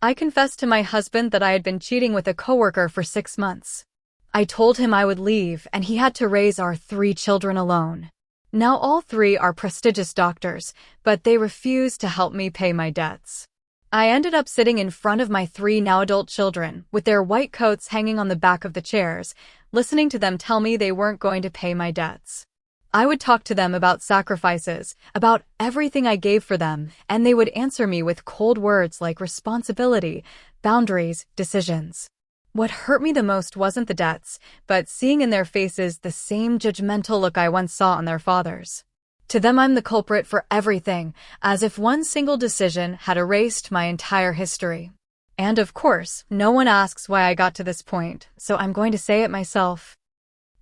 I confessed to my husband that I had been cheating with a coworker for 6 months. I told him I would leave and he had to raise our 3 children alone. Now all 3 are prestigious doctors, but they refused to help me pay my debts. I ended up sitting in front of my 3 now adult children, with their white coats hanging on the back of the chairs, listening to them tell me they weren't going to pay my debts. I would talk to them about sacrifices, about everything I gave for them, and they would answer me with cold words like responsibility, boundaries, decisions. What hurt me the most wasn't the debts, but seeing in their faces the same judgmental look I once saw on their fathers. To them, I'm the culprit for everything, as if one single decision had erased my entire history. And of course, no one asks why I got to this point, so I'm going to say it myself.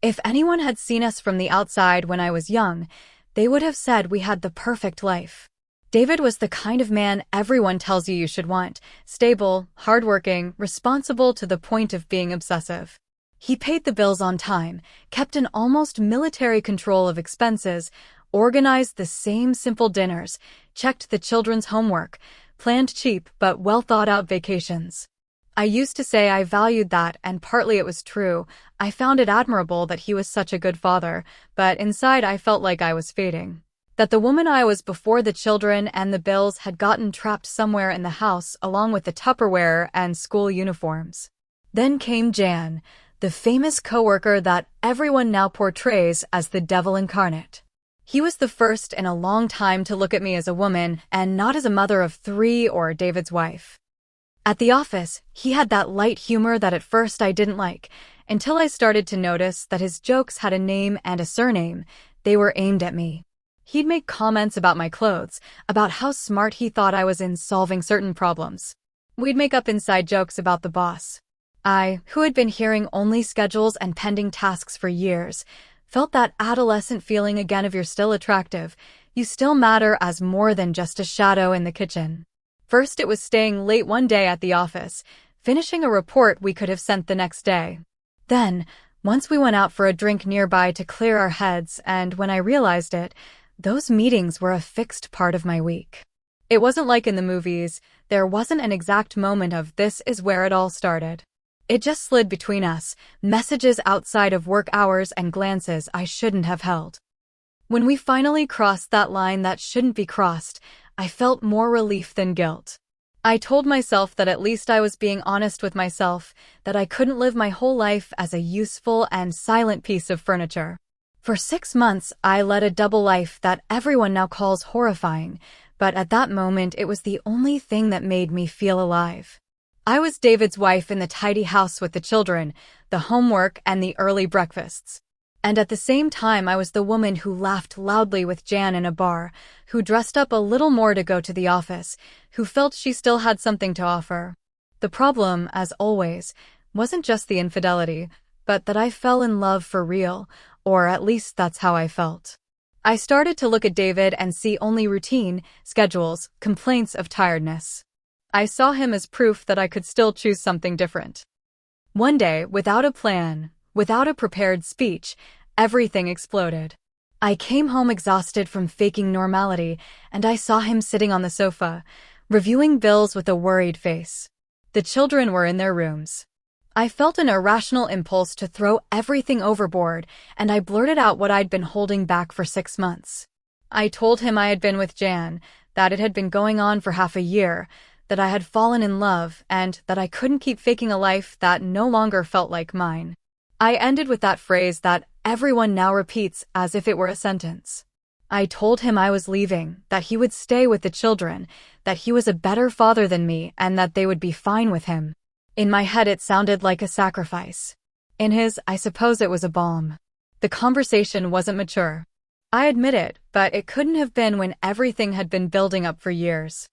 If anyone had seen us from the outside when I was young, they would have said we had the perfect life. David was the kind of man everyone tells you should want: stable, hardworking, responsible to the point of being obsessive. He paid the bills on time, kept an almost military control of expenses, organized the same simple dinners, checked the children's homework, planned cheap but well-thought-out vacations. I used to say I valued that, and partly it was true. I found it admirable that he was such a good father, but inside I felt like I was fading. That the woman I was before the children and the bills had gotten trapped somewhere in the house along with the Tupperware and school uniforms. Then came Jan, the famous coworker that everyone now portrays as the devil incarnate. He was the first in a long time to look at me as a woman and not as a mother of 3 or David's wife. At the office, he had that light humor that at first I didn't like, until I started to notice that his jokes had a name and a surname. They were aimed at me. He'd make comments about my clothes, about how smart he thought I was in solving certain problems. We'd make up inside jokes about the boss. I, who had been hearing only schedules and pending tasks for years, felt that adolescent feeling again of you're still attractive, you still matter as more than just a shadow in the kitchen. First it was staying late one day at the office, finishing a report we could have sent the next day. Then, once we went out for a drink nearby to clear our heads, and when I realized it, those meetings were a fixed part of my week. It wasn't like in the movies. There wasn't an exact moment of this is where it all started. It just slid between us, messages outside of work hours and glances I shouldn't have held. When we finally crossed that line that shouldn't be crossed, I felt more relief than guilt. I told myself that at least I was being honest with myself, that I couldn't live my whole life as a useful and silent piece of furniture. For 6 months, I led a double life that everyone now calls horrifying, but at that moment it was the only thing that made me feel alive. I was David's wife in the tidy house with the children, the homework, and the early breakfasts. And at the same time I was the woman who laughed loudly with Jan in a bar, who dressed up a little more to go to the office, who felt she still had something to offer. The problem, as always, wasn't just the infidelity, but that I fell in love for real, or at least that's how I felt. I started to look at David and see only routine, schedules, complaints of tiredness. I saw him as proof that I could still choose something different. One day, without a plan, without a prepared speech, everything exploded. I came home exhausted from faking normality, and I saw him sitting on the sofa, reviewing bills with a worried face. The children were in their rooms. I felt an irrational impulse to throw everything overboard, and I blurted out what I'd been holding back for 6 months. I told him I had been with Jan, that it had been going on for half a year, that I had fallen in love, and that I couldn't keep faking a life that no longer felt like mine. I ended with that phrase that everyone now repeats as if it were a sentence. I told him I was leaving, that he would stay with the children, that he was a better father than me, and that they would be fine with him. In my head it sounded like a sacrifice. In his, I suppose it was a balm. The conversation wasn't mature. I admit it, but it couldn't have been when everything had been building up for years.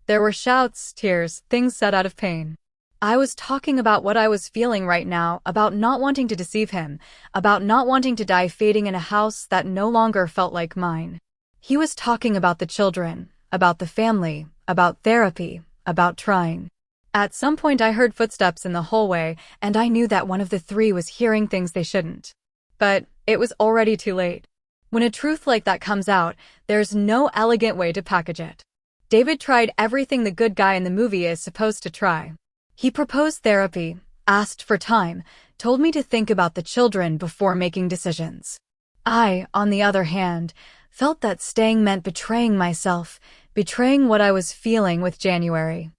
There were shouts, tears, things said out of pain. I was talking about what I was feeling right now, about not wanting to deceive him, about not wanting to die fading in a house that no longer felt like mine. He was talking about the children, about the family, about therapy, about trying. At some point I heard footsteps in the hallway, and I knew that one of the 3 was hearing things they shouldn't. But it was already too late. When a truth like that comes out, there's no elegant way to package it. David tried everything the good guy in the movie is supposed to try. He proposed therapy, asked for time, told me to think about the children before making decisions. I, on the other hand, felt that staying meant betraying myself, betraying what I was feeling with January.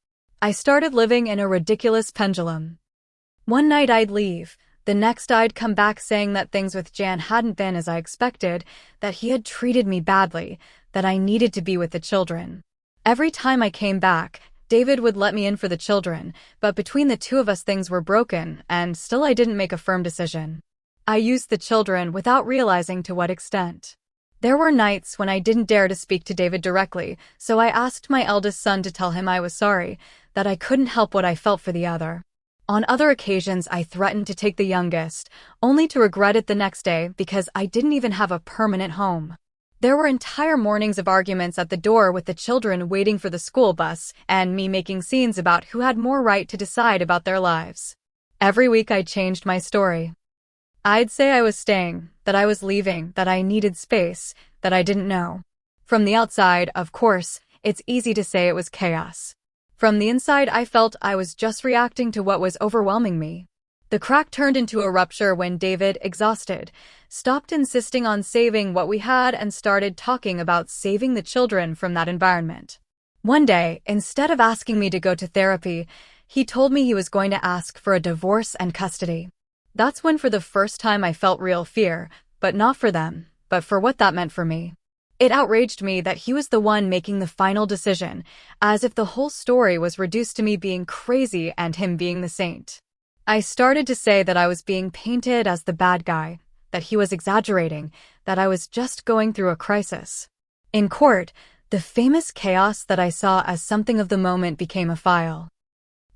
I started living in a ridiculous pendulum. One night I'd leave, the next I'd come back saying that things with Jan hadn't been as I expected, that he had treated me badly, that I needed to be with the children. Every time I came back, David would let me in for the children, but between the two of us things were broken, and still I didn't make a firm decision. I used the children without realizing to what extent. There were nights when I didn't dare to speak to David directly, so I asked my eldest son to tell him I was sorry, that I couldn't help what I felt for the other. On other occasions, I threatened to take the youngest, only to regret it the next day because I didn't even have a permanent home. There were entire mornings of arguments at the door with the children waiting for the school bus and me making scenes about who had more right to decide about their lives. Every week I changed my story. I'd say I was staying, that I was leaving, that I needed space, that I didn't know. From the outside, of course, it's easy to say it was chaos. From the inside, I felt I was just reacting to what was overwhelming me. The crack turned into a rupture when David, exhausted, stopped insisting on saving what we had and started talking about saving the children from that environment. One day, instead of asking me to go to therapy, he told me he was going to ask for a divorce and custody. That's when for the first time I felt real fear, but not for them, but for what that meant for me. It outraged me that he was the one making the final decision, as if the whole story was reduced to me being crazy and him being the saint. I started to say that I was being painted as the bad guy, that he was exaggerating, that I was just going through a crisis. In court, the famous chaos that I saw as something of the moment became a file.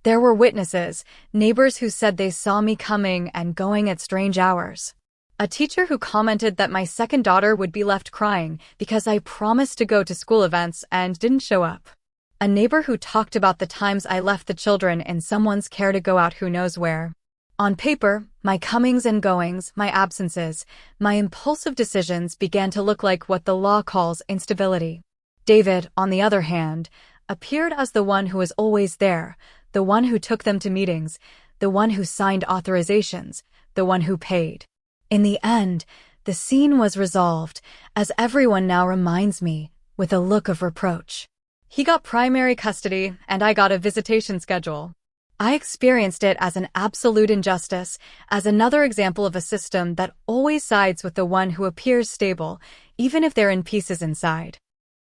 There were witnesses, neighbors who said they saw me coming and going at strange hours. A teacher who commented that my second daughter would be left crying because I promised to go to school events and didn't show up. A neighbor who talked about the times I left the children in someone's care to go out who knows where. On paper, my comings and goings, my absences, my impulsive decisions began to look like what the law calls instability. David, on the other hand, appeared as the one who was always there, the one who took them to meetings, the one who signed authorizations, the one who paid. In the end, the scene was resolved, as everyone now reminds me, with a look of reproach. He got primary custody, and I got a visitation schedule. I experienced it as an absolute injustice, as another example of a system that always sides with the one who appears stable, even if they're in pieces inside.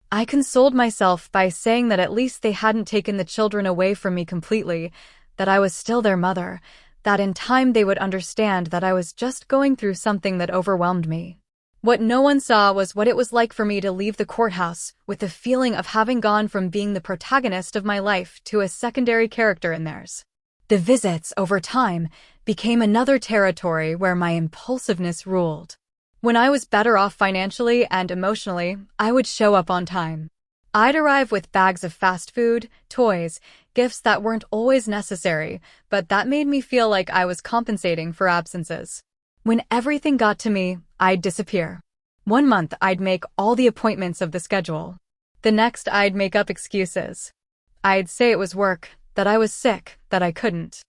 I consoled myself by saying that at least they hadn't taken the children away from me completely, that I was still their mother, that in time they would understand that I was just going through something that overwhelmed me. What no one saw was what it was like for me to leave the courthouse with the feeling of having gone from being the protagonist of my life to a secondary character in theirs. The visits, over time, became another territory where my impulsiveness ruled. When I was better off financially and emotionally, I would show up on time. I'd arrive with bags of fast food, toys, gifts that weren't always necessary, but that made me feel like I was compensating for absences. When everything got to me, I'd disappear. One month, I'd make all the appointments of the schedule. The next, I'd make up excuses. I'd say it was work, that I was sick, that I couldn't.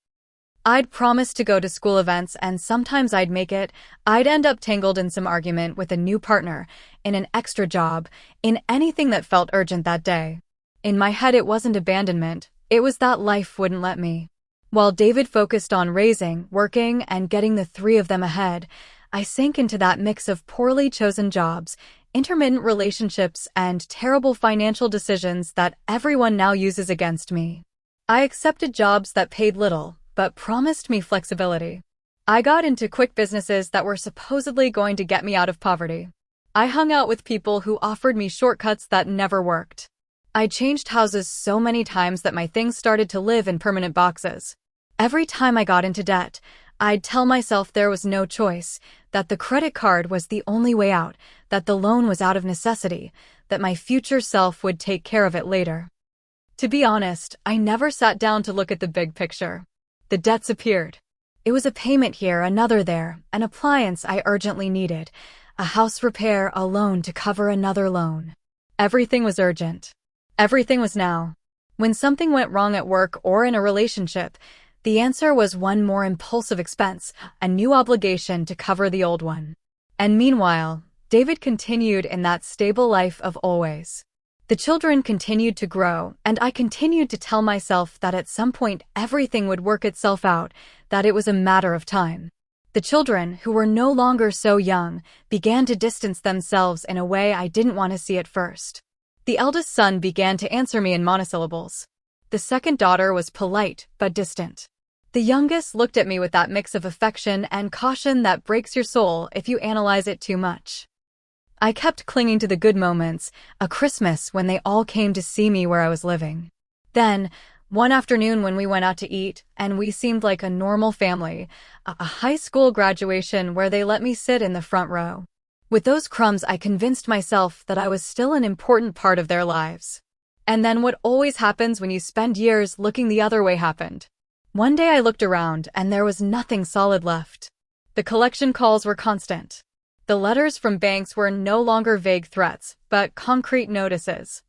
I'd promise to go to school events, and sometimes I'd make it. I'd end up tangled in some argument with a new partner, in an extra job, in anything that felt urgent that day. In my head, it wasn't abandonment. It was that life wouldn't let me. While David focused on raising, working, and getting the three of them ahead, I sank into that mix of poorly chosen jobs, intermittent relationships, and terrible financial decisions that everyone now uses against me. I accepted jobs that paid little, but promised me flexibility. I got into quick businesses that were supposedly going to get me out of poverty. I hung out with people who offered me shortcuts that never worked. I changed houses so many times that my things started to live in permanent boxes. Every time I got into debt, I'd tell myself there was no choice, that the credit card was the only way out, that the loan was out of necessity, that my future self would take care of it later. To be honest, I never sat down to look at the big picture. The debts appeared. It was a payment here, another there, an appliance I urgently needed, a house repair, a loan to cover another loan. Everything was urgent. Everything was now. When something went wrong at work or in a relationship, the answer was one more impulsive expense, a new obligation to cover the old one. And meanwhile, David continued in that stable life of always. The children continued to grow, and I continued to tell myself that at some point everything would work itself out, that it was a matter of time. The children, who were no longer so young, began to distance themselves in a way I didn't want to see at first. The eldest son began to answer me in monosyllables. The second daughter was polite but distant. The youngest looked at me with that mix of affection and caution that breaks your soul if you analyze it too much. I kept clinging to the good moments, a Christmas when they all came to see me where I was living. Then, one afternoon when we went out to eat, and we seemed like a normal family, a high school graduation where they let me sit in the front row. With those crumbs, I convinced myself that I was still an important part of their lives. And then what always happens when you spend years looking the other way happened. One day I looked around, and there was nothing solid left. The collection calls were constant. The letters from banks were no longer vague threats, but concrete notices.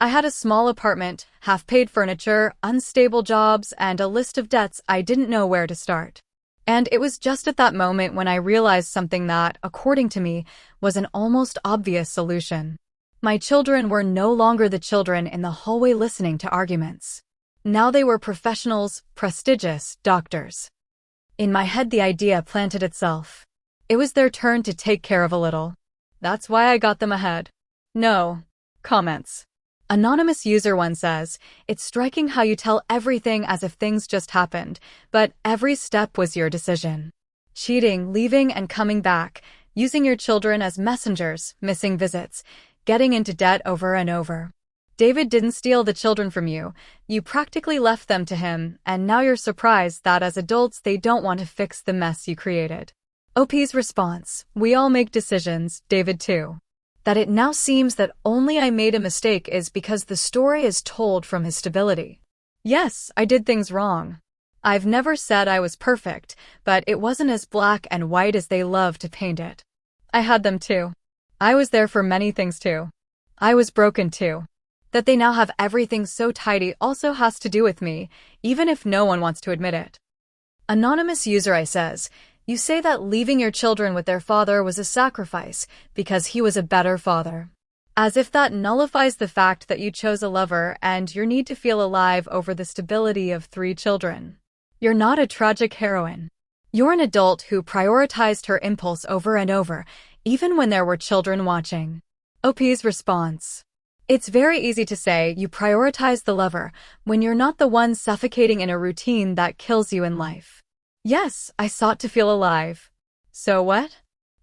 I had a small apartment, half-paid furniture, unstable jobs, and a list of debts I didn't know where to start. And it was just at that moment when I realized something that, according to me, was an almost obvious solution. My children were no longer the children in the hallway listening to arguments. Now they were professionals, prestigious doctors. In my head, the idea planted itself. It was their turn to take care of a little. That's why I got them ahead. No. Comments. Anonymous user 1 says, "It's striking how you tell everything as if things just happened, but every step was your decision. Cheating, leaving and coming back, using your children as messengers, missing visits, getting into debt over and over. David didn't steal the children from you. You practically left them to him, and now you're surprised that as adults they don't want to fix the mess you created." OP's response, "We all make decisions, David too. That it now seems that only I made a mistake is because the story is told from his stability. Yes, I did things wrong. I've never said I was perfect, but it wasn't as black and white as they love to paint it. I had them too. I was there for many things too. I was broken too. That they now have everything so tidy also has to do with me, even if no one wants to admit it." Anonymous user I says, "You say that leaving your children with their father was a sacrifice because he was a better father. As if that nullifies the fact that you chose a lover and your need to feel alive over the stability of 3 children. You're not a tragic heroine. You're an adult who prioritized her impulse over and over, even when there were children watching." OP's response. "It's very easy to say you prioritize the lover when you're not the one suffocating in a routine that kills you in life. Yes, I sought to feel alive. So what?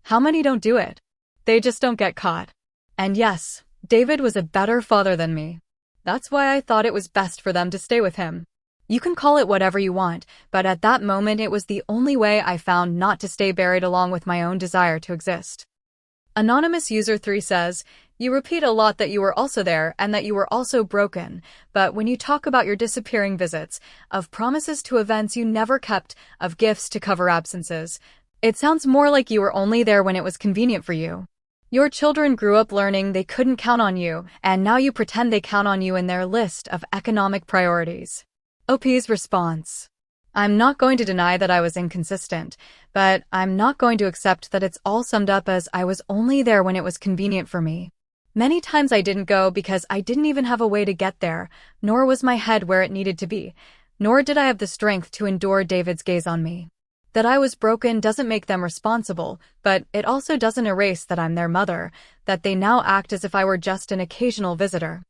How many don't do it? They just don't get caught. And yes, David was a better father than me. That's why I thought it was best for them to stay with him. You can call it whatever you want, but at that moment it was the only way I found not to stay buried along with my own desire to exist." Anonymous user 3 says, "You repeat a lot that you were also there and that you were also broken, but when you talk about your disappearing visits, of promises to events you never kept, of gifts to cover absences, it sounds more like you were only there when it was convenient for you. Your children grew up learning they couldn't count on you, and now you pretend they count on you in their list of economic priorities." OP's response. "I'm not going to deny that I was inconsistent, but I'm not going to accept that it's all summed up as I was only there when it was convenient for me. Many times I didn't go because I didn't even have a way to get there, nor was my head where it needed to be, nor did I have the strength to endure David's gaze on me. That I was broken doesn't make them responsible, but it also doesn't erase that I'm their mother, that they now act as if I were just an occasional visitor.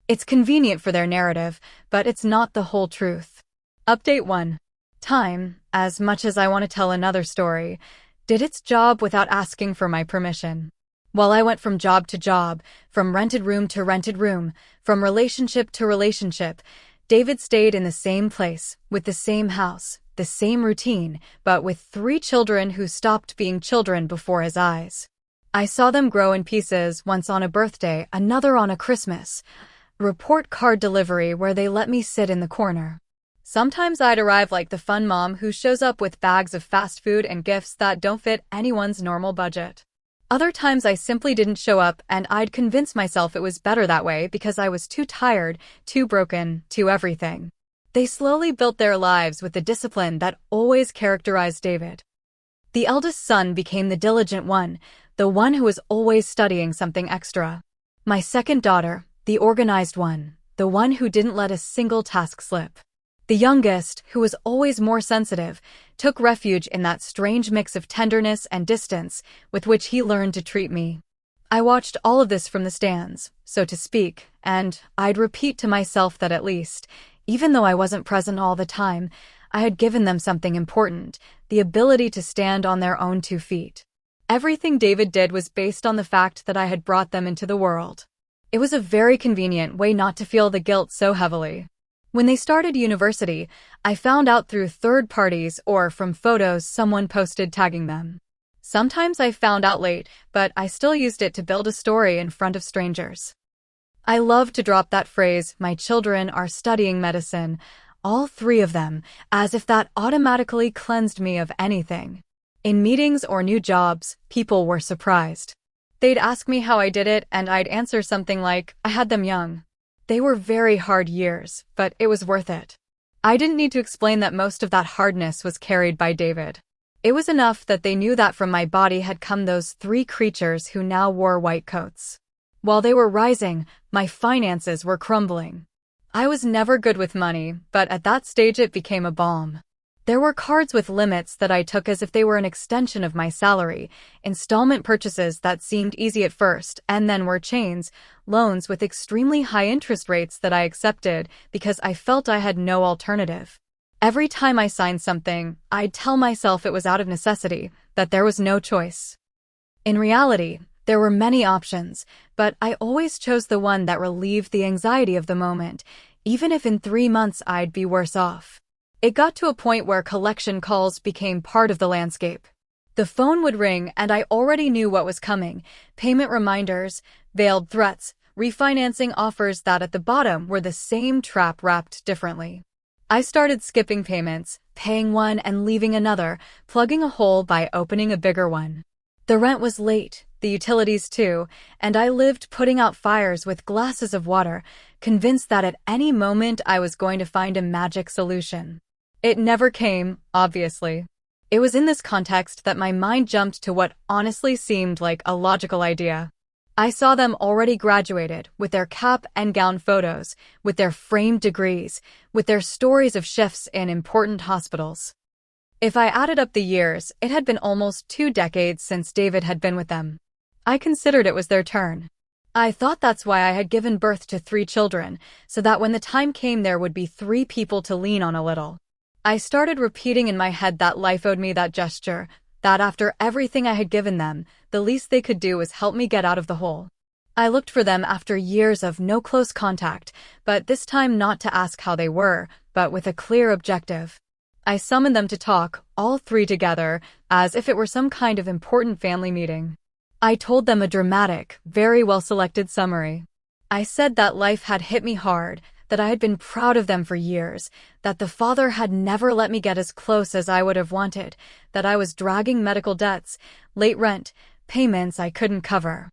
It's convenient for their narrative, but it's not the whole truth." Update 1. Time, as much as I want to tell another story, did its job without asking for my permission. While I went from job to job, from rented room to rented room, from relationship to relationship, David stayed in the same place, with the same house, the same routine, but with 3 children who stopped being children before his eyes. I saw them grow in pieces, once on a birthday, another on a Christmas. Report card delivery where they let me sit in the corner. Sometimes I'd arrive like the fun mom who shows up with bags of fast food and gifts that don't fit anyone's normal budget. Other times I simply didn't show up and I'd convince myself it was better that way because I was too tired, too broken, too everything. They slowly built their lives with the discipline that always characterized David. The eldest son became the diligent one, the one who was always studying something extra. My second daughter, the organized one, the one who didn't let a single task slip. The youngest, who was always more sensitive, took refuge in that strange mix of tenderness and distance with which he learned to treat me. I watched all of this from the stands, so to speak, and I'd repeat to myself that at least, even though I wasn't present all the time, I had given them something important, the ability to stand on their own 2 feet. Everything David did was based on the fact that I had brought them into the world. It was a very convenient way not to feel the guilt so heavily. When they started university, I found out through third parties or from photos someone posted tagging them. Sometimes I found out late, but I still used it to build a story in front of strangers. I love to drop that phrase, "My children are studying medicine," all 3 of them, as if that automatically cleansed me of anything. In meetings or new jobs, people were surprised. They'd ask me how I did it, and I'd answer something like, "I had them young." They were very hard years, but it was worth it. I didn't need to explain that most of that hardness was carried by David. It was enough that they knew that from my body had come those 3 creatures who now wore white coats. While they were rising, my finances were crumbling. I was never good with money, but at that stage it became a balm. There were cards with limits that I took as if they were an extension of my salary, installment purchases that seemed easy at first, and then were chains, loans with extremely high interest rates that I accepted because I felt I had no alternative. Every time I signed something, I'd tell myself it was out of necessity, that there was no choice. In reality, there were many options, but I always chose the one that relieved the anxiety of the moment, even if in 3 months I'd be worse off. It got to a point where collection calls became part of the landscape. The phone would ring and I already knew what was coming: payment reminders, veiled threats, refinancing offers that at the bottom were the same trap wrapped differently. I started skipping payments, paying one and leaving another, plugging a hole by opening a bigger one. The rent was late, the utilities too, and I lived putting out fires with glasses of water, convinced that at any moment I was going to find a magic solution. It never came, obviously. It was in this context that my mind jumped to what honestly seemed like a logical idea. I saw them already graduated, with their cap and gown photos, with their framed degrees, with their stories of shifts in important hospitals. If I added up the years, it had been almost 2 decades since David had been with them. I considered it was their turn. I thought that's why I had given birth to 3 children, so that when the time came there would be 3 people to lean on a little. I started repeating in my head that life owed me that gesture, that after everything I had given them, the least they could do was help me get out of the hole. I looked for them after years of no close contact, but this time not to ask how they were, but with a clear objective. I summoned them to talk, all 3 together, as if it were some kind of important family meeting. I told them a dramatic, very well-selected summary. I said that life had hit me hard, that I had been proud of them for years, that the father had never let me get as close as I would have wanted, that I was dragging medical debts, late rent, payments I couldn't cover.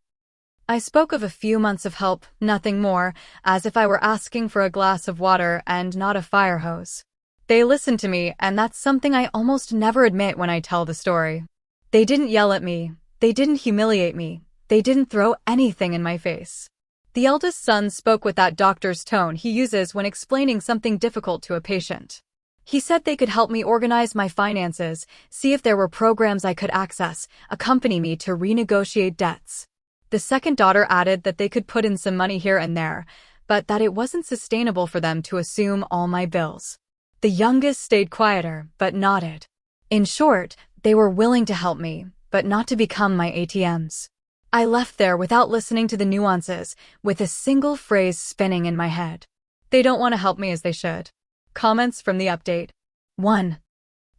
I spoke of a few months of help, nothing more, as if I were asking for a glass of water and not a fire hose. They listened to me, and that's something I almost never admit when I tell the story. They didn't yell at me, they didn't humiliate me, they didn't throw anything in my face. The eldest son spoke with that doctor's tone he uses when explaining something difficult to a patient. He said they could help me organize my finances, see if there were programs I could access, accompany me to renegotiate debts. The second daughter added that they could put in some money here and there, but that it wasn't sustainable for them to assume all my bills. The youngest stayed quieter, but nodded. In short, they were willing to help me, but not to become my ATMs. I left there without listening to the nuances, with a single phrase spinning in my head. They don't want to help me as they should. Comments from the update. 1.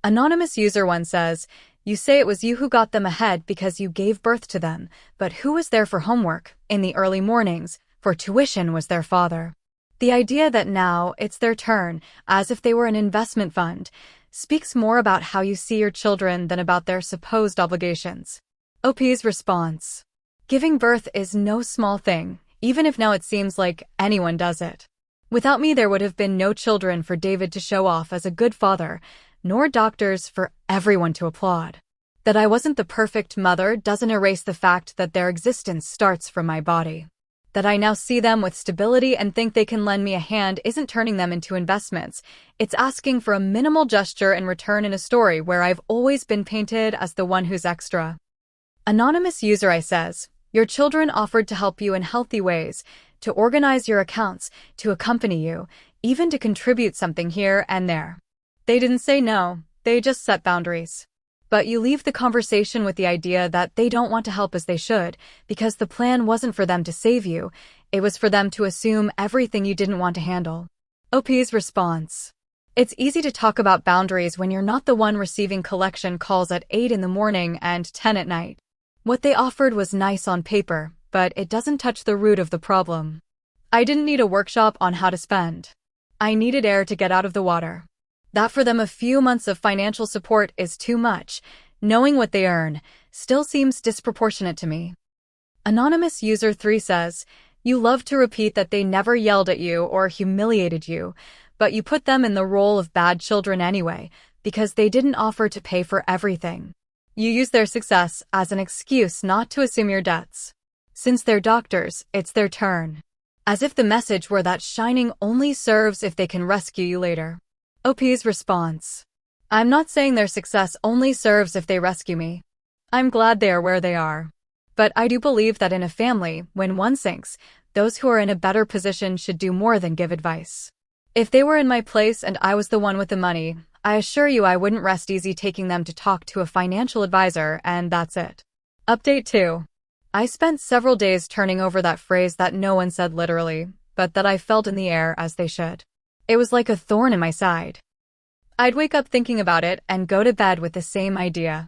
Anonymous user 1 says, "You say it was you who got them ahead because you gave birth to them, but who was there for homework, in the early mornings, for tuition was their father. The idea that now it's their turn, as if they were an investment fund, speaks more about how you see your children than about their supposed obligations. OP's response. Giving birth is no small thing, even if now it seems like anyone does it. Without me, there would have been no children for David to show off as a good father, nor doctors for everyone to applaud. That I wasn't the perfect mother doesn't erase the fact that their existence starts from my body. That I now see them with stability and think they can lend me a hand isn't turning them into investments. It's asking for a minimal gesture in return in a story where I've always been painted as the one who's extra. Anonymous user I says, your children offered to help you in healthy ways, to organize your accounts, to accompany you, even to contribute something here and there. They didn't say no, they just set boundaries. But you leave the conversation with the idea that they don't want to help as they should, because the plan wasn't for them to save you, it was for them to assume everything you didn't want to handle. OP's response. It's easy to talk about boundaries when you're not the one receiving collection calls at 8 in the morning and 10 at night. What they offered was nice on paper, but it doesn't touch the root of the problem. I didn't need a workshop on how to spend. I needed air to get out of the water. That for them a few months of financial support is too much. Knowing what they earn still seems disproportionate to me. Anonymous user 3 says, you love to repeat that they never yelled at you or humiliated you, but you put them in the role of bad children anyway, because they didn't offer to pay for everything. You use their success as an excuse not to assume your debts. Since they're doctors, it's their turn. As if the message were that shining only serves if they can rescue you later. OP's response. I'm not saying their success only serves if they rescue me. I'm glad they are where they are. But I do believe that in a family, when one sinks, those who are in a better position should do more than give advice. If they were in my place and I was the one with the money, I assure you I wouldn't rest easy taking them to talk to a financial advisor, and that's it. Update 2. I spent several days turning over that phrase that no one said literally, but that I felt in the air as they should. It was like a thorn in my side. I'd wake up thinking about it and go to bed with the same idea.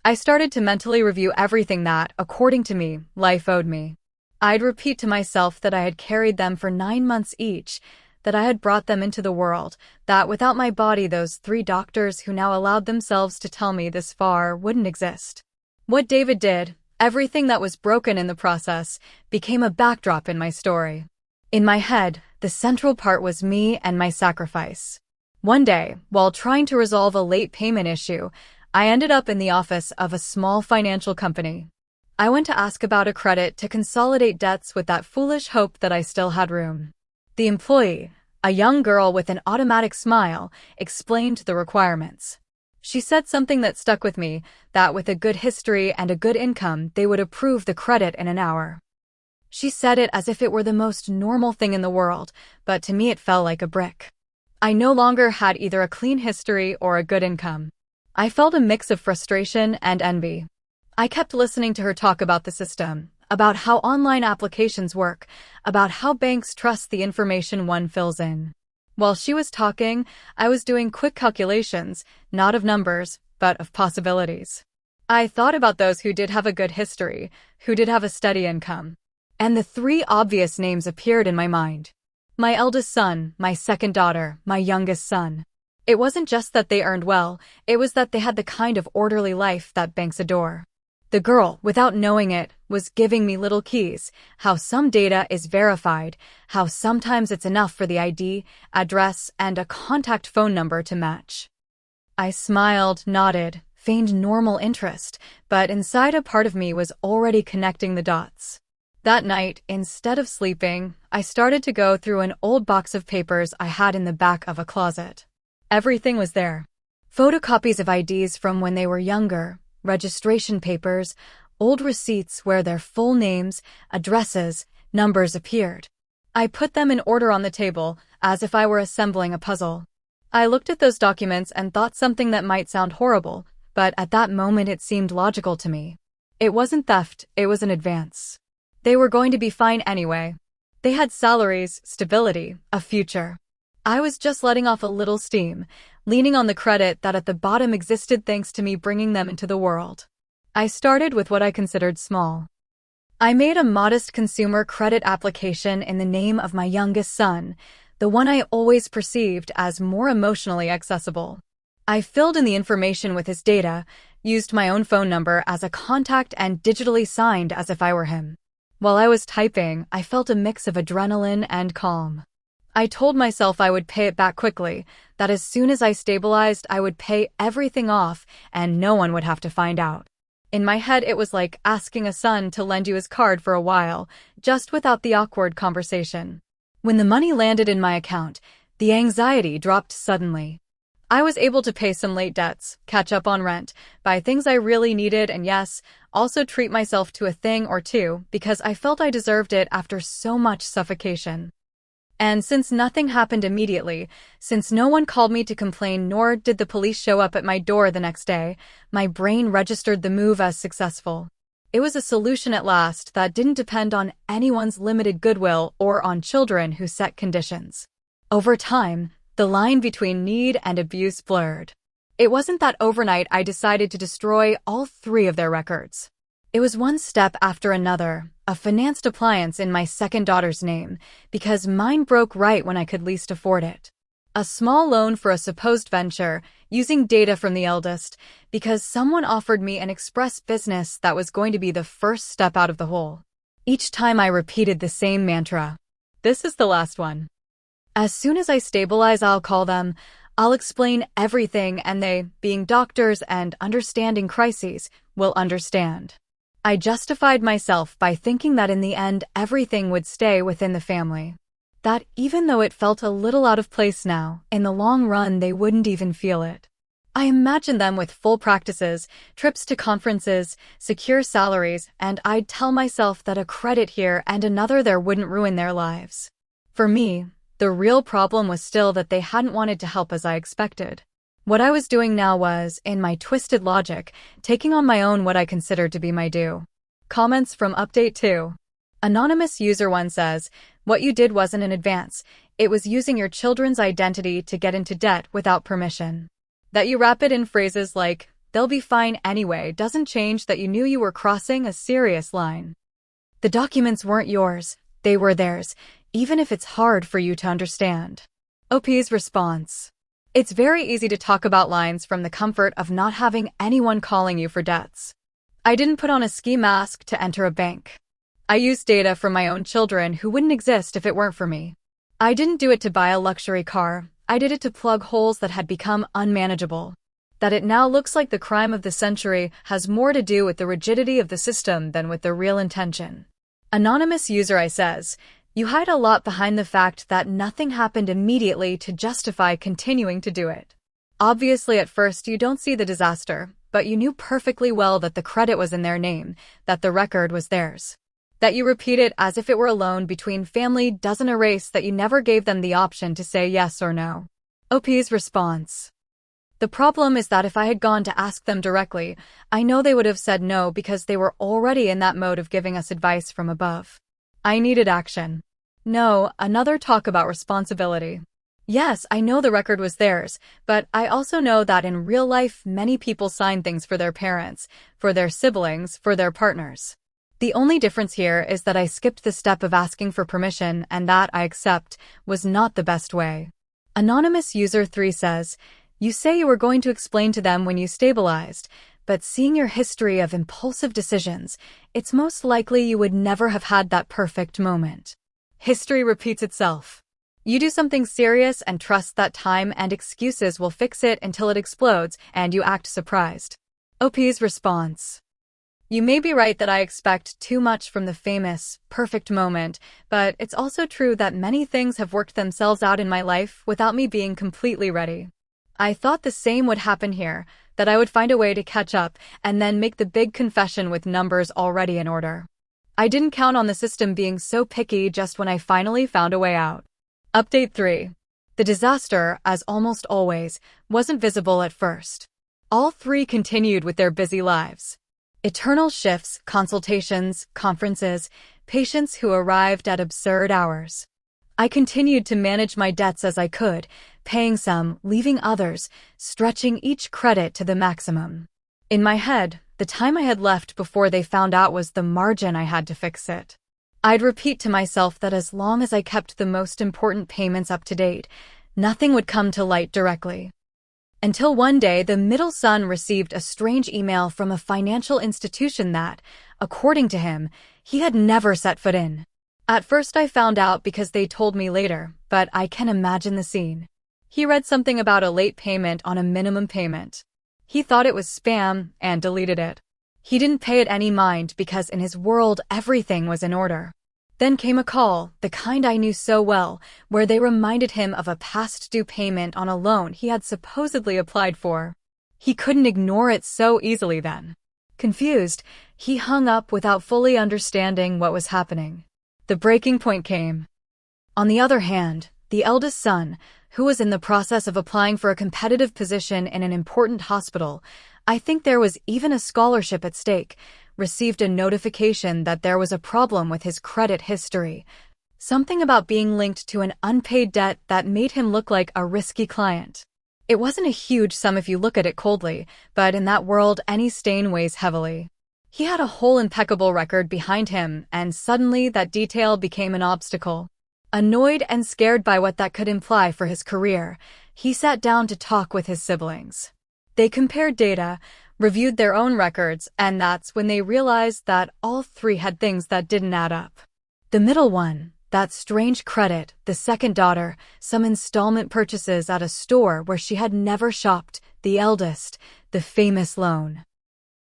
I started to mentally review everything that, according to me, life owed me. I'd repeat to myself that I had carried them for 9 months each, that I had brought them into the world, that without my body those 3 doctors who now allowed themselves to tell me this far wouldn't exist. What David did, everything that was broken in the process, became a backdrop in my story. In my head, the central part was me and my sacrifice. One day, while trying to resolve a late payment issue, I ended up in the office of a small financial company. I went to ask about a credit to consolidate debts with that foolish hope that I still had room. The employee, a young girl with an automatic smile, explained the requirements. She said something that stuck with me, that with a good history and a good income, they would approve the credit in an hour. She said it as if it were the most normal thing in the world, but to me it fell like a brick. I no longer had either a clean history or a good income. I felt a mix of frustration and envy. I kept listening to her talk about the system, about how online applications work, about how banks trust the information one fills in. While she was talking, I was doing quick calculations, not of numbers, but of possibilities. I thought about those who did have a good history, who did have a steady income. And the 3 obvious names appeared in my mind. My eldest son, my second daughter, my youngest son. It wasn't just that they earned well, it was that they had the kind of orderly life that banks adore. The girl, without knowing it, was giving me little keys, how some data is verified, how sometimes it's enough for the ID, address, and a contact phone number to match. I smiled, nodded, feigned normal interest, but inside a part of me was already connecting the dots. That night, instead of sleeping, I started to go through an old box of papers I had in the back of a closet. Everything was there. Photocopies of IDs from when they were younger, registration papers, old receipts where their full names, addresses, numbers appeared. I put them in order on the table, as if I were assembling a puzzle. I looked at those documents and thought something that might sound horrible, but at that moment it seemed logical to me. It wasn't theft, it was an advance. They were going to be fine anyway. They had salaries, stability, a future. I was just letting off a little steam, leaning on the credit that at the bottom existed thanks to me bringing them into the world. I started with what I considered small. I made a modest consumer credit application in the name of my youngest son, the one I always perceived as more emotionally accessible. I filled in the information with his data, used my own phone number as a contact and digitally signed as if I were him. While I was typing, I felt a mix of adrenaline and calm. I told myself I would pay it back quickly, that as soon as I stabilized, I would pay everything off and no one would have to find out. In my head, it was like asking a son to lend you his card for a while, just without the awkward conversation. When the money landed in my account, the anxiety dropped suddenly. I was able to pay some late debts, catch up on rent, buy things I really needed, and yes, also treat myself to a thing or two because I felt I deserved it after so much suffocation. And since nothing happened immediately, since no one called me to complain nor did the police show up at my door the next day, my brain registered the move as successful. It was a solution at last that didn't depend on anyone's limited goodwill or on children who set conditions. Over time, the line between need and abuse blurred. It wasn't that overnight I decided to destroy all 3 of their records. It was one step after another, a financed appliance in my second daughter's name, because mine broke right when I could least afford it. A small loan for a supposed venture, using data from the eldest, because someone offered me an express business that was going to be the first step out of the hole. Each time I repeated the same mantra. This is the last one. As soon as I stabilize, I'll call them. I'll explain everything and they, being doctors and understanding crises, will understand. I justified myself by thinking that in the end everything would stay within the family. That even though it felt a little out of place now, in the long run they wouldn't even feel it. I imagined them with full practices, trips to conferences, secure salaries, and I'd tell myself that a credit here and another there wouldn't ruin their lives. For me, the real problem was still that they hadn't wanted to help as I expected. What I was doing now was, in my twisted logic, taking on my own what I considered to be my due. Comments from Update 2. Anonymous User 1 says, what you did wasn't an advance, it was using your children's identity to get into debt without permission. That you wrap it in phrases like, they'll be fine anyway, doesn't change that you knew you were crossing a serious line. The documents weren't yours, they were theirs, even if it's hard for you to understand. OP's response. It's very easy to talk about lines from the comfort of not having anyone calling you for debts. I didn't put on a ski mask to enter a bank. I used data from my own children who wouldn't exist if it weren't for me. I didn't do it to buy a luxury car, I did it to plug holes that had become unmanageable. That it now looks like the crime of the century has more to do with the rigidity of the system than with the real intention. Anonymous User I says, you hide a lot behind the fact that nothing happened immediately to justify continuing to do it. Obviously at first you don't see the disaster, but you knew perfectly well that the credit was in their name, that the record was theirs. That you repeat it as if it were a loan between family doesn't erase that you never gave them the option to say yes or no. OP's response. The problem is that if I had gone to ask them directly, I know they would have said no because they were already in that mode of giving us advice from above. I needed action. No, another talk about responsibility. Yes, I know the record was theirs, but I also know that in real life many people sign things for their parents, for their siblings, for their partners. The only difference here is that I skipped the step of asking for permission and that, I accept, was not the best way. Anonymous User 3 says, you say you were going to explain to them when you stabilized, but seeing your history of impulsive decisions, it's most likely you would never have had that perfect moment. History repeats itself. You do something serious and trust that time and excuses will fix it until it explodes and you act surprised. OP's response. You may be right that I expect too much from the famous, perfect moment, but it's also true that many things have worked themselves out in my life without me being completely ready. I thought the same would happen here, that I would find a way to catch up and then make the big confession with numbers already in order. I didn't count on the system being so picky just when I finally found a way out. Update 3. The disaster, as almost always, wasn't visible at first. All 3 continued with their busy lives. Eternal shifts, consultations, conferences, patients who arrived at absurd hours. I continued to manage my debts as I could, paying some, leaving others, stretching each credit to the maximum. In my head, the time I had left before they found out was the margin I had to fix it. I'd repeat to myself that as long as I kept the most important payments up to date, nothing would come to light directly. Until one day, the middle son received a strange email from a financial institution that, according to him, he had never set foot in. At first I found out because they told me later, but I can imagine the scene. He read something about a late payment on a minimum payment. He thought it was spam and deleted it. He didn't pay it any mind because in his world everything was in order. Then came a call, the kind I knew so well, where they reminded him of a past due payment on a loan he had supposedly applied for. He couldn't ignore it so easily then. Confused, he hung up without fully understanding what was happening. The breaking point came. On the other hand, the eldest son, who was in the process of applying for a competitive position in an important hospital, I think there was even a scholarship at stake, received a notification that there was a problem with his credit history. Something about being linked to an unpaid debt that made him look like a risky client. It wasn't a huge sum if you look at it coldly, but in that world any stain weighs heavily. He had a whole impeccable record behind him, and suddenly that detail became an obstacle. Annoyed and scared by what that could imply for his career, he sat down to talk with his siblings. They compared data, reviewed their own records, and that's when they realized that all three had things that didn't add up. The middle one, that strange credit, the second daughter, some installment purchases at a store where she had never shopped, the eldest, the famous loan.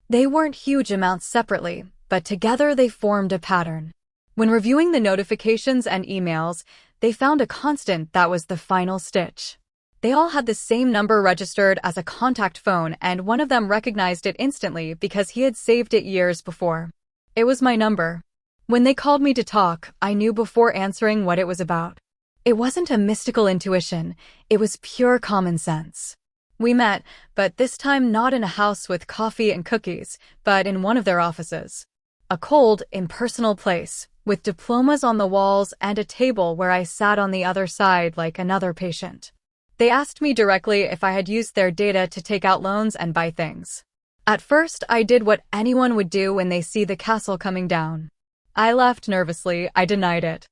They weren't huge amounts separately, but together they formed a pattern. When reviewing the notifications and emails, they found a constant that was the final stitch. They all had the same number registered as a contact phone, and one of them recognized it instantly because he had saved it years before. It was my number. When they called me to talk, I knew before answering what it was about. It wasn't a mystical intuition, it was pure common sense. We met, but this time not in a house with coffee and cookies, but in one of their offices. A cold, impersonal place, with diplomas on the walls and a table where I sat on the other side like another patient. They asked me directly if I had used their data to take out loans and buy things. At first, I did what anyone would do when they see the castle coming down. I laughed nervously, I denied it.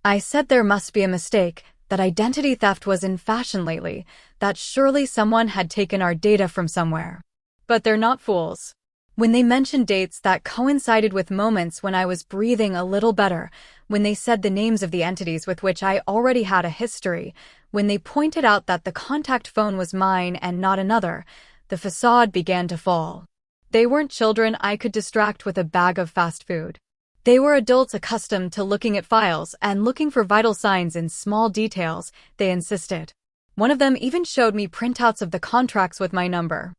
I said there must be a mistake, that identity theft was in fashion lately, that surely someone had taken our data from somewhere. But they're not fools. When they mentioned dates that coincided with moments when I was breathing a little better, when they said the names of the entities with which I already had a history, when they pointed out that the contact phone was mine and not another, the facade began to fall. They weren't children I could distract with a bag of fast food. They were adults accustomed to looking at files and looking for vital signs in small details, they insisted. One of them even showed me printouts of the contracts with my number.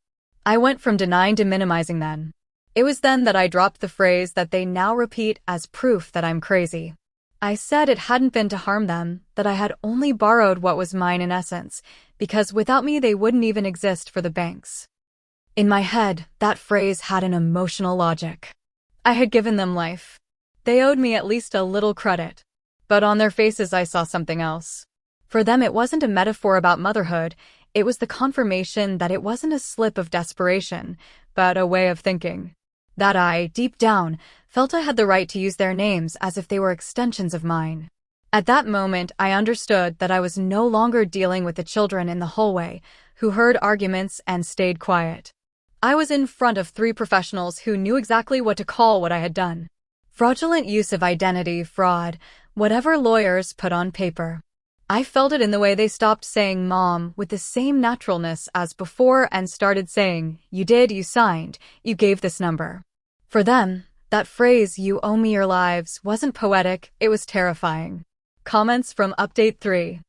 I went from denying to minimizing then. It was then that I dropped the phrase that they now repeat as proof that I'm crazy. I said it hadn't been to harm them, that I had only borrowed what was mine in essence, because without me they wouldn't even exist for the banks. In my head, that phrase had an emotional logic. I had given them life. They owed me at least a little credit. But on their faces I saw something else. For them it wasn't a metaphor about motherhood, it was the confirmation that it wasn't a slip of desperation, but a way of thinking. That I, deep down, felt I had the right to use their names as if they were extensions of mine. At that moment, I understood that I was no longer dealing with the children in the hallway, who heard arguments and stayed quiet. I was in front of three professionals who knew exactly what to call what I had done. Fraudulent use of identity, fraud, whatever lawyers put on paper. I felt it in the way they stopped saying Mom with the same naturalness as before and started saying, you did, you signed, you gave this number. For them, that phrase, you owe me your lives, wasn't poetic, it was terrifying. Comments from Update 3.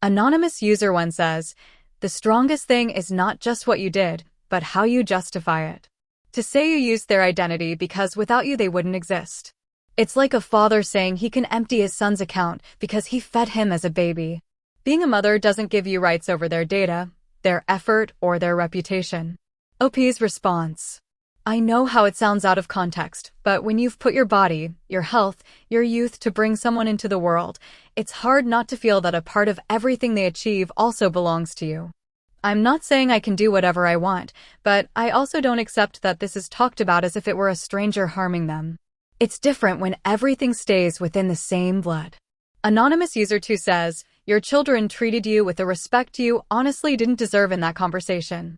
Anonymous user 1 says, the strongest thing is not just what you did, but how you justify it. To say you used their identity because without you they wouldn't exist. It's like a father saying he can empty his son's account because he fed him as a baby. Being a mother doesn't give you rights over their data, their effort, or their reputation. OP's response. I know how it sounds out of context, but when you've put your body, your health, your youth to bring someone into the world, it's hard not to feel that a part of everything they achieve also belongs to you. I'm not saying I can do whatever I want, but I also don't accept that this is talked about as if it were a stranger harming them. It's different when everything stays within the same blood. Anonymous user 2 says, Your children treated you with the respect you honestly didn't deserve in that conversation.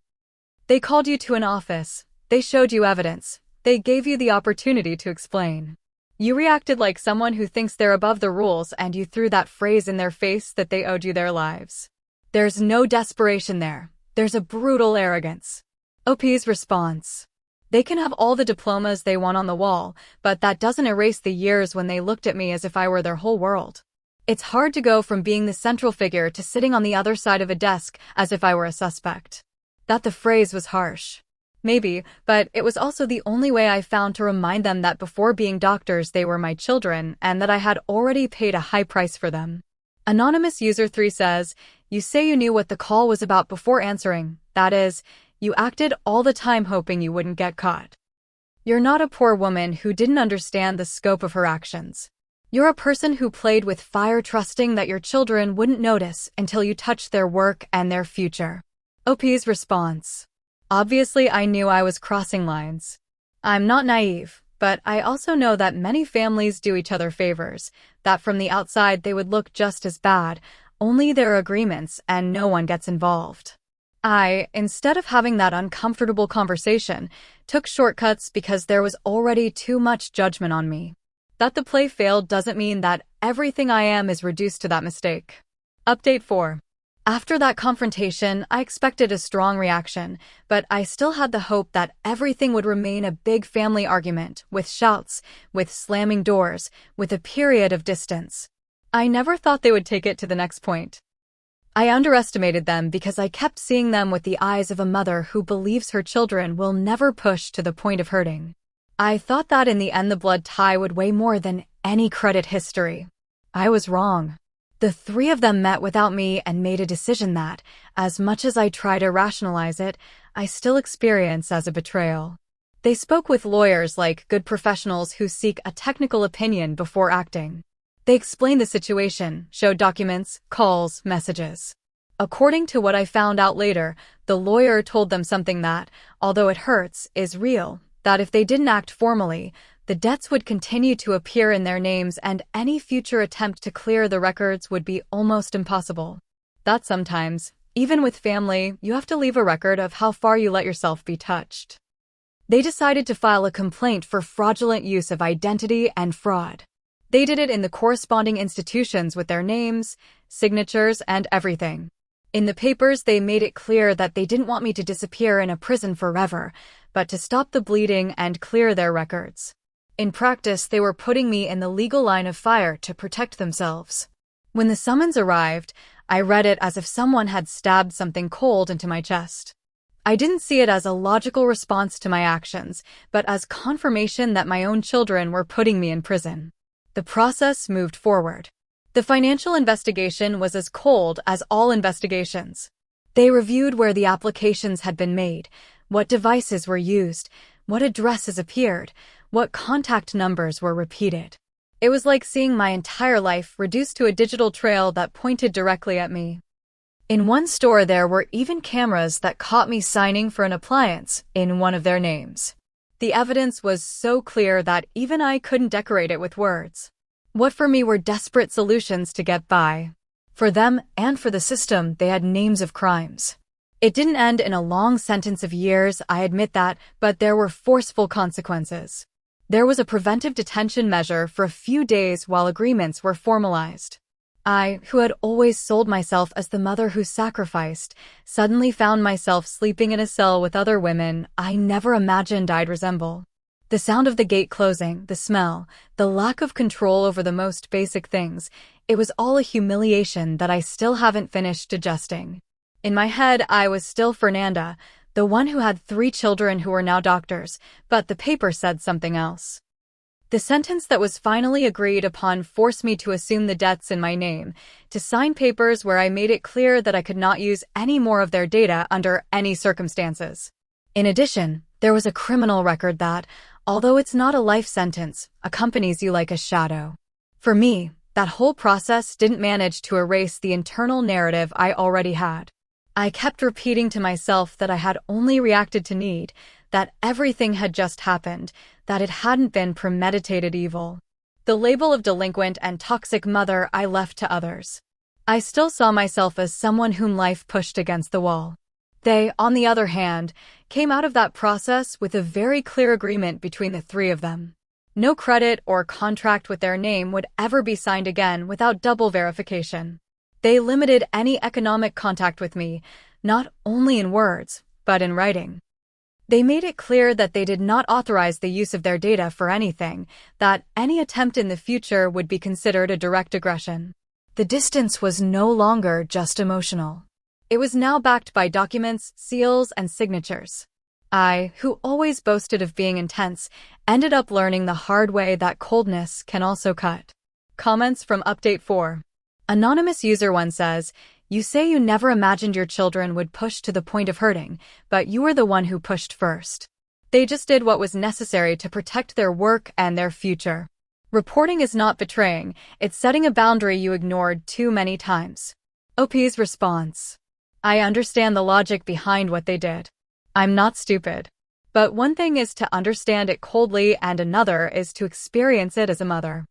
They called you to an office. They showed you evidence. They gave you the opportunity to explain. You reacted like someone who thinks they're above the rules, and you threw that phrase in their face that they owed you their lives. There's no desperation there. There's a brutal arrogance. OP's response. They can have all the diplomas they want on the wall, but that doesn't erase the years when they looked at me as if I were their whole world. It's hard to go from being the central figure to sitting on the other side of a desk as if I were a suspect. That the phrase was harsh. Maybe, but it was also the only way I found to remind them that before being doctors they were my children and that I had already paid a high price for them. Anonymous User 3 says, you say you knew what the call was about before answering. That is, you acted all the time hoping you wouldn't get caught. You're not a poor woman who didn't understand the scope of her actions. You're a person who played with fire, trusting that your children wouldn't notice until you touched their work and their future. OP's response. Obviously, I knew I was crossing lines. I'm not naive, but I also know that many families do each other favors, that from the outside they would look just as bad, only there are agreements and no one gets involved. I, instead of having that uncomfortable conversation, took shortcuts because there was already too much judgment on me. That the play failed doesn't mean that everything I am is reduced to that mistake. Update 4. After that confrontation, I expected a strong reaction, but I still had the hope that everything would remain a big family argument, with shouts, with slamming doors, with a period of distance. I never thought they would take it to the next point. I underestimated them because I kept seeing them with the eyes of a mother who believes her children will never push to the point of hurting. I thought that in the end the blood tie would weigh more than any credit history. I was wrong. The three of them met without me and made a decision that, as much as I try to rationalize it, I still experience as a betrayal. They spoke with lawyers like good professionals who seek a technical opinion before acting. They explained the situation, showed documents, calls, messages. According to what I found out later, the lawyer told them something that, although it hurts, is real, that if they didn't act formally, the debts would continue to appear in their names and any future attempt to clear the records would be almost impossible. That sometimes, even with family, you have to leave a record of how far you let yourself be touched. They decided to file a complaint for fraudulent use of identity and fraud. They did it in the corresponding institutions with their names, signatures, and everything. In the papers, they made it clear that they didn't want me to disappear in a prison forever, but to stop the bleeding and clear their records. In practice, they were putting me in the legal line of fire to protect themselves. When the summons arrived, I read it as if someone had stabbed something cold into my chest. I didn't see it as a logical response to my actions, but as confirmation that my own children were putting me in prison. The process moved forward. The financial investigation was as cold as all investigations. They reviewed where the applications had been made, what devices were used, what addresses appeared, what contact numbers were repeated. It was like seeing my entire life reduced to a digital trail that pointed directly at me. In one store, there were even cameras that caught me signing for an appliance in one of their names. The evidence was so clear that even I couldn't decorate it with words. What for me were desperate solutions to get by. For them and for the system, they had names of crimes. It didn't end in a long sentence of years, I admit that, but there were forceful consequences. There was a preventive detention measure for a few days while agreements were formalized. I, who had always sold myself as the mother who sacrificed, suddenly found myself sleeping in a cell with other women I never imagined I'd resemble. The sound of the gate closing, the smell, the lack of control over the most basic things, it was all a humiliation that I still haven't finished digesting. In my head, I was still Fernanda, the one who had 3 children who were now doctors, but the paper said something else. The sentence that was finally agreed upon forced me to assume the debts in my name, to sign papers where I made it clear that I could not use any more of their data under any circumstances. In addition, there was a criminal record that, although it's not a life sentence, accompanies you like a shadow. For me, that whole process didn't manage to erase the internal narrative I already had. I kept repeating to myself that I had only reacted to need, that everything had just happened, that it hadn't been premeditated evil. The label of delinquent and toxic mother I left to others. I still saw myself as someone whom life pushed against the wall. They, on the other hand, came out of that process with a very clear agreement between the three of them. No credit or contract with their name would ever be signed again without double verification. They limited any economic contact with me, not only in words, but in writing. They made it clear that they did not authorize the use of their data for anything, that any attempt in the future would be considered a direct aggression. The distance was no longer just emotional. It was now backed by documents, seals, and signatures. I, who always boasted of being intense, ended up learning the hard way that coldness can also cut. Comments from Update 4. Anonymous User 1 says, "You say you never imagined your children would push to the point of hurting, but you were the one who pushed first. They just did what was necessary to protect their work and their future. Reporting is not betraying, it's setting a boundary you ignored too many times." OP's response. I understand the logic behind what they did. I'm not stupid. But one thing is to understand it coldly and another is to experience it as a mother.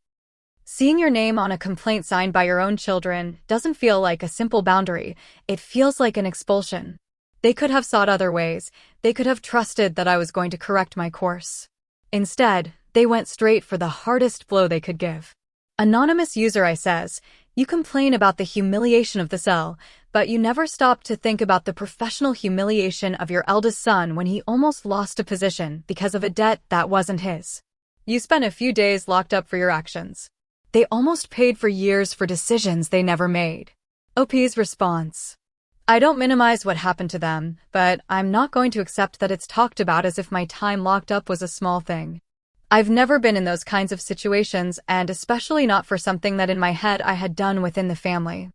Seeing your name on a complaint signed by your own children doesn't feel like a simple boundary, it feels like an expulsion. They could have sought other ways, they could have trusted that I was going to correct my course. Instead, they went straight for the hardest blow they could give. Anonymous User I says, "You complain about the humiliation of the cell, but you never stop to think about the professional humiliation of your eldest son when he almost lost a position because of a debt that wasn't his. You spent a few days locked up for your actions. They almost paid for years for decisions they never made." OP's response. I don't minimize what happened to them, but I'm not going to accept that it's talked about as if my time locked up was a small thing. I've never been in those kinds of situations, and especially not for something that in my head I had done within the family.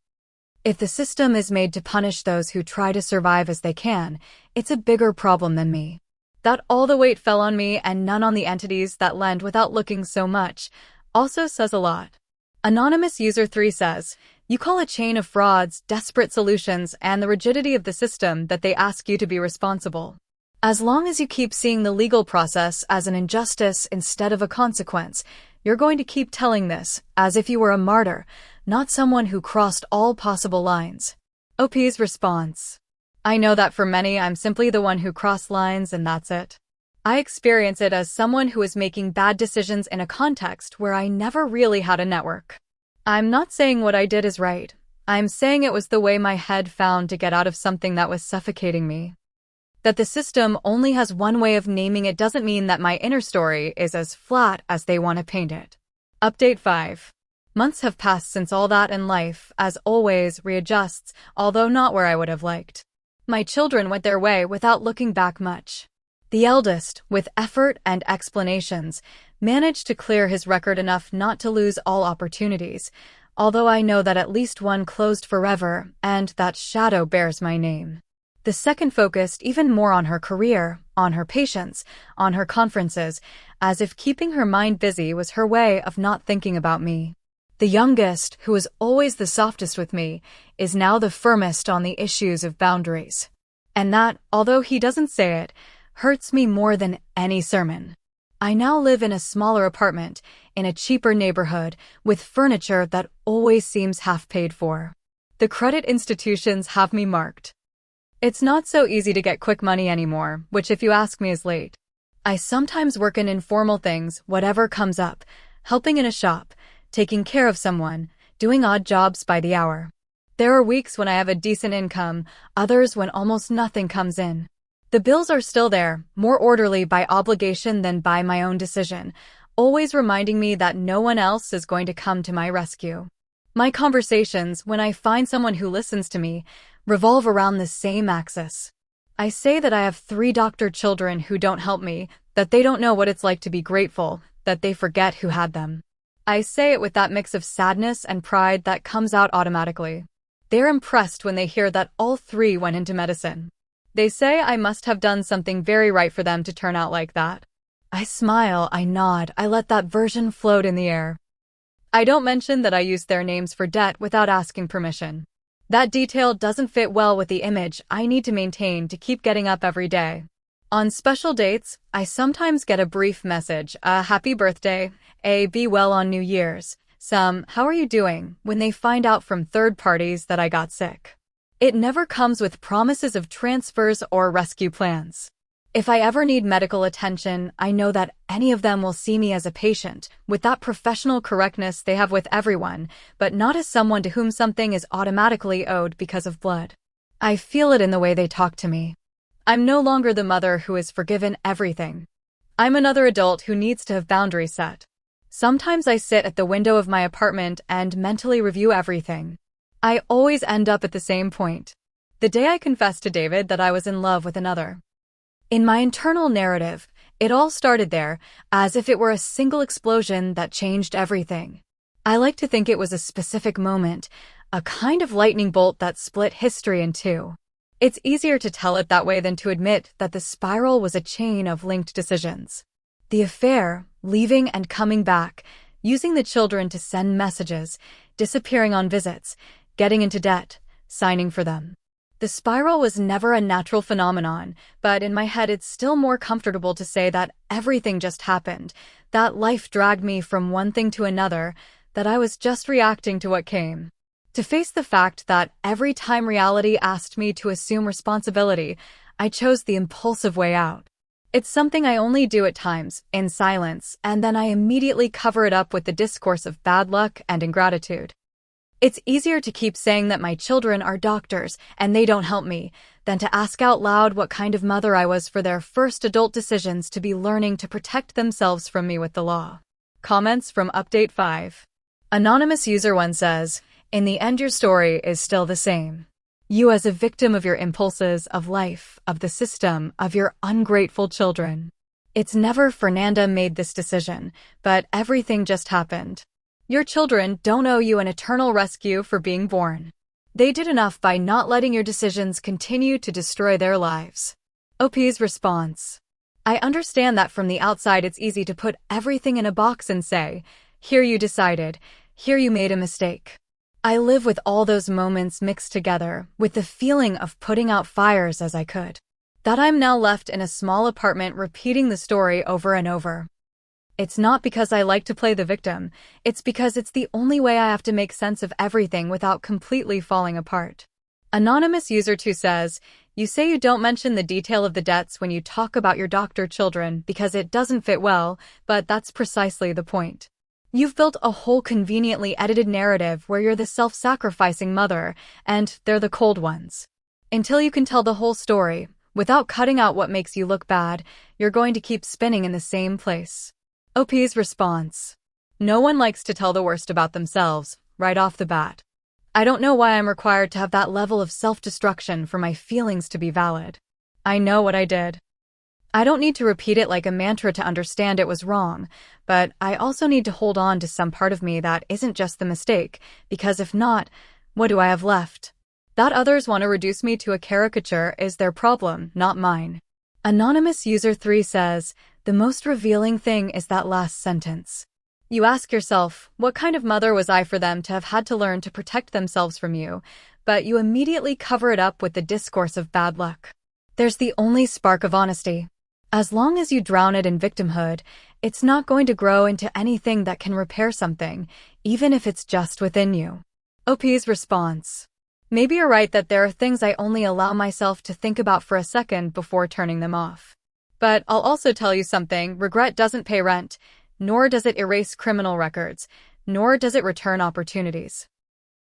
If the system is made to punish those who try to survive as they can, it's a bigger problem than me. That all the weight fell on me and none on the entities that lend without looking so much also says a lot. Anonymous User 3 says, "You call a chain of frauds, desperate solutions, and the rigidity of the system that they ask you to be responsible. As long as you keep seeing the legal process as an injustice instead of a consequence, you're going to keep telling this as if you were a martyr, not someone who crossed all possible lines." OP's response. I know that for many I'm simply the one who crossed lines and that's it. I experience it as someone who is making bad decisions in a context where I never really had a network. I'm not saying what I did is right. I'm saying it was the way my head found to get out of something that was suffocating me. That the system only has one way of naming it doesn't mean that my inner story is as flat as they want to paint it. Update 5. Months have passed since all that in life, as always, readjusts, although not where I would have liked. My children went their way without looking back much. The eldest, with effort and explanations, managed to clear his record enough not to lose all opportunities, although I know that at least one closed forever, and that shadow bears my name. The second focused even more on her career, on her patients, on her conferences, as if keeping her mind busy was her way of not thinking about me. The youngest, who was always the softest with me, is now the firmest on the issues of boundaries. And that, although he doesn't say it, hurts me more than any sermon. I now live in a smaller apartment, in a cheaper neighborhood, with furniture that always seems half paid for. The credit institutions have me marked. It's not so easy to get quick money anymore, which if you ask me is late. I sometimes work in informal things, whatever comes up, helping in a shop, taking care of someone, doing odd jobs by the hour. There are weeks when I have a decent income, others when almost nothing comes in. The bills are still there, more orderly by obligation than by my own decision, always reminding me that no one else is going to come to my rescue. My conversations, when I find someone who listens to me, revolve around the same axis. I say that I have 3 doctor children who don't help me, that they don't know what it's like to be grateful, that they forget who had them. I say it with that mix of sadness and pride that comes out automatically. They're impressed when they hear that all 3 went into medicine. They say I must have done something very right for them to turn out like that. I smile, I nod, I let that version float in the air. I don't mention that I used their names for debt without asking permission. That detail doesn't fit well with the image I need to maintain to keep getting up every day. On special dates, I sometimes get a brief message, a happy birthday, a be well on New Year's, some "how are you doing" when they find out from third parties that I got sick. It never comes with promises of transfers or rescue plans. If I ever need medical attention, I know that any of them will see me as a patient, with that professional correctness they have with everyone, but not as someone to whom something is automatically owed because of blood. I feel it in the way they talk to me. I'm no longer the mother who is forgiven everything. I'm another adult who needs to have boundaries set. Sometimes I sit at the window of my apartment and mentally review everything. I always end up at the same point. The day I confessed to David that I was in love with another. In my internal narrative, it all started there, as if it were a single explosion that changed everything. I like to think it was a specific moment, a kind of lightning bolt that split history in two. It's easier to tell it that way than to admit that the spiral was a chain of linked decisions. The affair, leaving and coming back, using the children to send messages, disappearing on visits, getting into debt, signing for them. The spiral was never a natural phenomenon, but in my head it's still more comfortable to say that everything just happened, that life dragged me from one thing to another, that I was just reacting to what came. To face the fact that every time reality asked me to assume responsibility, I chose the impulsive way out. It's something I only do at times, in silence, and then I immediately cover it up with the discourse of bad luck and ingratitude. It's easier to keep saying that my children are doctors and they don't help me than to ask out loud what kind of mother I was for their first adult decisions to be learning to protect themselves from me with the law. Comments from Update 5. Anonymous User 1 says, "In the end your story is still the same. You as a victim of your impulses, of life, of the system, of your ungrateful children. It's never Fernanda made this decision, but everything just happened. Your children don't owe you an eternal rescue for being born. They did enough by not letting your decisions continue to destroy their lives." OP's response. I understand that from the outside it's easy to put everything in a box and say, here you decided, here you made a mistake. I live with all those moments mixed together, with the feeling of putting out fires as I could. That I'm now left in a small apartment repeating the story over and over. It's not because I like to play the victim, it's because it's the only way I have to make sense of everything without completely falling apart. Anonymous User 2 says, "You say you don't mention the detail of the debts when you talk about your doctor children because it doesn't fit well, but that's precisely the point. You've built a whole conveniently edited narrative where you're the self-sacrificing mother, and they're the cold ones. Until you can tell the whole story, without cutting out what makes you look bad, you're going to keep spinning in the same place." OP's response. No one likes to tell the worst about themselves, right off the bat. I don't know why I'm required to have that level of self-destruction for my feelings to be valid. I know what I did. I don't need to repeat it like a mantra to understand it was wrong, but I also need to hold on to some part of me that isn't just the mistake, because if not, what do I have left? That others want to reduce me to a caricature is their problem, not mine. Anonymous User 3 says, "The most revealing thing is that last sentence. You ask yourself, what kind of mother was I for them to have had to learn to protect themselves from you, but you immediately cover it up with the discourse of bad luck. There's the only spark of honesty. As long as you drown it in victimhood, it's not going to grow into anything that can repair something, even if it's just within you." OP's response. Maybe you're right that there are things I only allow myself to think about for a second before turning them off. But I'll also tell you something, regret doesn't pay rent, nor does it erase criminal records, nor does it return opportunities.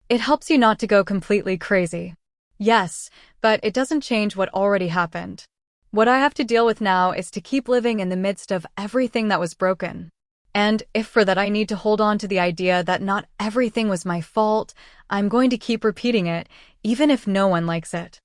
It helps you not to go completely crazy. Yes, but it doesn't change what already happened. What I have to deal with now is to keep living in the midst of everything that was broken. And if for that I need to hold on to the idea that not everything was my fault, I'm going to keep repeating it, even if no one likes it.